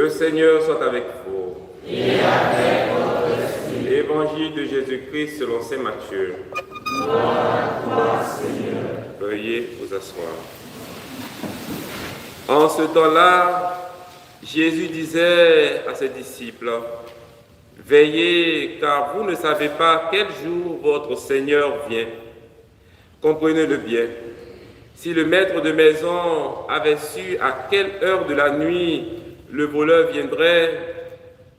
Le Seigneur soit avec vous. Et avec votre esprit. Évangile de Jésus-Christ selon saint Matthieu. Gloire à toi, Seigneur. Veuillez vous asseoir. En ce temps-là, Jésus disait à ses disciples, « Veillez, car vous ne savez pas quel jour votre Seigneur vient. Comprenez-le bien. Si le maître de maison avait su à quelle heure de la nuit le voleur viendrait,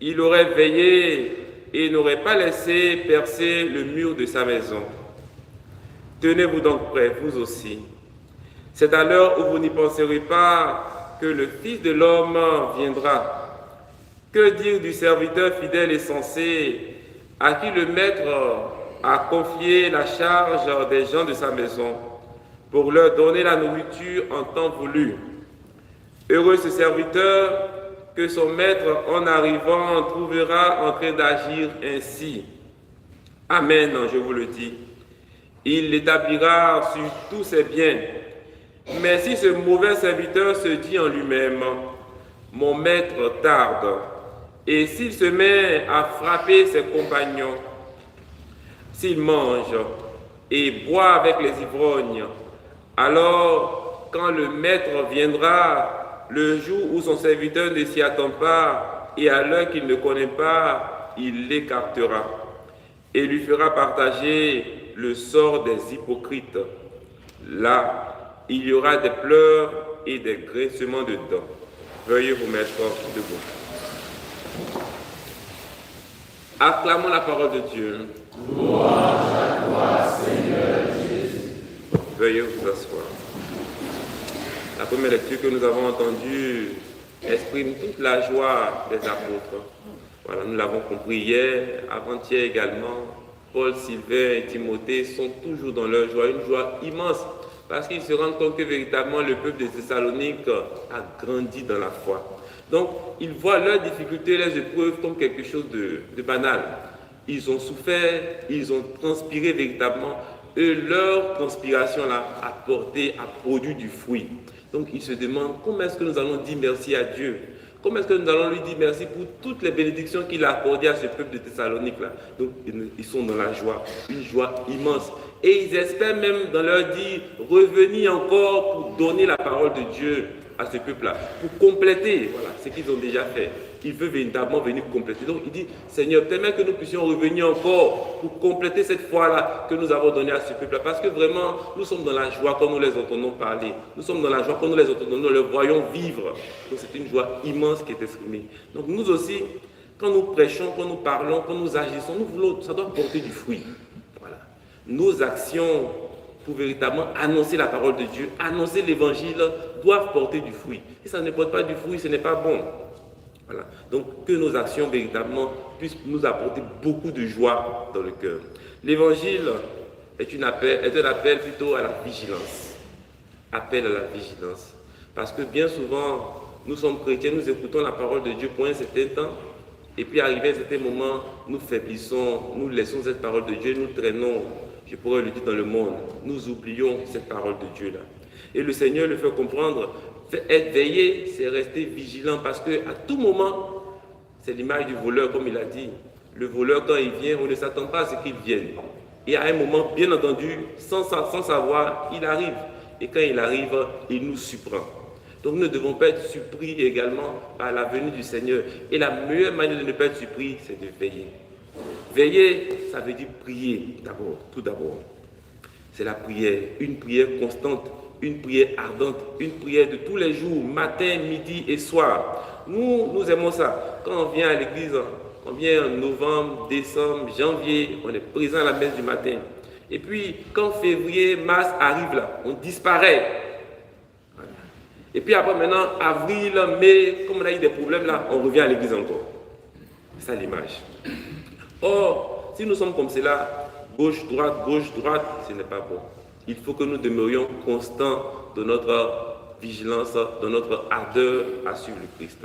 il aurait veillé et n'aurait pas laissé percer le mur de sa maison. Tenez-vous donc prêts, vous aussi. C'est à l'heure où vous n'y penserez pas que le Fils de l'homme viendra. Que dire du serviteur fidèle et sensé à qui le maître a confié la charge des gens de sa maison pour leur donner la nourriture en temps voulu? Heureux ce serviteur que son maître en arrivant trouvera en train d'agir ainsi. Amen, je vous le dis. Il l'établira sur tous ses biens. Mais si ce mauvais serviteur se dit en lui-même, « Mon maître tarde », et s'il se met à frapper ses compagnons, s'il mange et boit avec les ivrognes, alors quand le maître viendra, le jour où son serviteur ne s'y attend pas et à l'heure qu'il ne connaît pas, il l'écartera et lui fera partager le sort des hypocrites. Là, il y aura des pleurs et des grincements de dents. Veuillez vous mettre debout. Acclamons la parole de Dieu. Louange à toi, Seigneur Jésus. Veuillez vous asseoir. La première lecture que nous avons entendue exprime toute la joie des apôtres. Voilà, nous l'avons compris hier, avant-hier également. Paul, Sylvain et Timothée sont toujours dans leur joie, une joie immense, parce qu'ils se rendent compte que véritablement le peuple de Thessalonique a grandi dans la foi. Donc, ils voient leurs difficultés, leurs épreuves comme quelque chose de banal. Ils ont souffert, ils ont transpiré véritablement, et leur transpiration-là a produit du fruit. Donc, ils se demandent comment est-ce que nous allons dire merci à Dieu? Comment est-ce que nous allons lui dire merci pour toutes les bénédictions qu'il a accordées à ce peuple de Thessalonique-là? Donc, ils sont dans la joie, une joie immense. Et ils espèrent même dans leur dire, revenir encore pour donner la parole de Dieu à ce peuple-là, pour compléter ce qu'ils ont déjà fait. Il veut véritablement venir compléter. Donc il dit, Seigneur, permets que nous puissions revenir encore pour compléter cette foi-là que nous avons donnée à ce peuple-là. Parce que vraiment, nous sommes dans la joie quand nous les entendons parler. Nous sommes dans la joie quand nous les entendons, nous les voyons vivre. Donc c'est une joie immense qui est exprimée. Donc nous aussi, quand nous prêchons, quand nous parlons, quand nous agissons, nous voulons, ça doit porter du fruit. Voilà. Nos actions pour véritablement annoncer la parole de Dieu, annoncer l'évangile, doivent porter du fruit. Si ça ne porte pas du fruit, ce n'est pas bon. Voilà. Donc, que nos actions véritablement puissent nous apporter beaucoup de joie dans le cœur. L'évangile est un appel plutôt à la vigilance. Appel à la vigilance. Parce que bien souvent, nous sommes chrétiens, nous écoutons la parole de Dieu pour un certain temps, et puis arrivé à un certain moment, nous faiblissons, nous laissons cette parole de Dieu, nous traînons, je pourrais le dire, dans le monde. Nous oublions cette parole de Dieu-là. Et le Seigneur le fait comprendre, être veillé, c'est rester vigilant, parce qu'à tout moment, c'est l'image du voleur, comme il a dit. Le voleur, quand il vient, on ne s'attend pas à ce qu'il vienne. Et à un moment, bien entendu, sans savoir, il arrive. Et quand il arrive, il nous surprend. Donc nous ne devons pas être surpris également par la venue du Seigneur. Et la meilleure manière de ne pas être surpris, c'est de veiller. Veiller, ça veut dire prier d'abord, tout d'abord. C'est la prière, une prière constante, une prière ardente, une prière de tous les jours, matin, midi et soir. Nous aimons ça. Quand on vient à l'église, on vient en novembre, décembre, janvier, on est présent à la messe du matin. Et puis, quand février, mars arrive là, on disparaît. Voilà. Et puis après maintenant, avril, mai, comme on a eu des problèmes là, on revient à l'église encore. C'est ça l'image. Or, si nous sommes comme cela, gauche, droite, ce n'est pas bon. Il faut que nous demeurions constants dans notre vigilance, dans notre ardeur à suivre le Christ.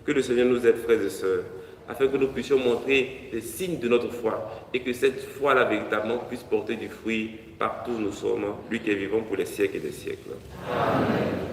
Que le Seigneur nous aide, frères et sœurs, afin que nous puissions montrer des signes de notre foi et que cette foi-là, véritablement, puisse porter du fruit partout où nous sommes, lui qui est vivant pour les siècles et des siècles. Amen.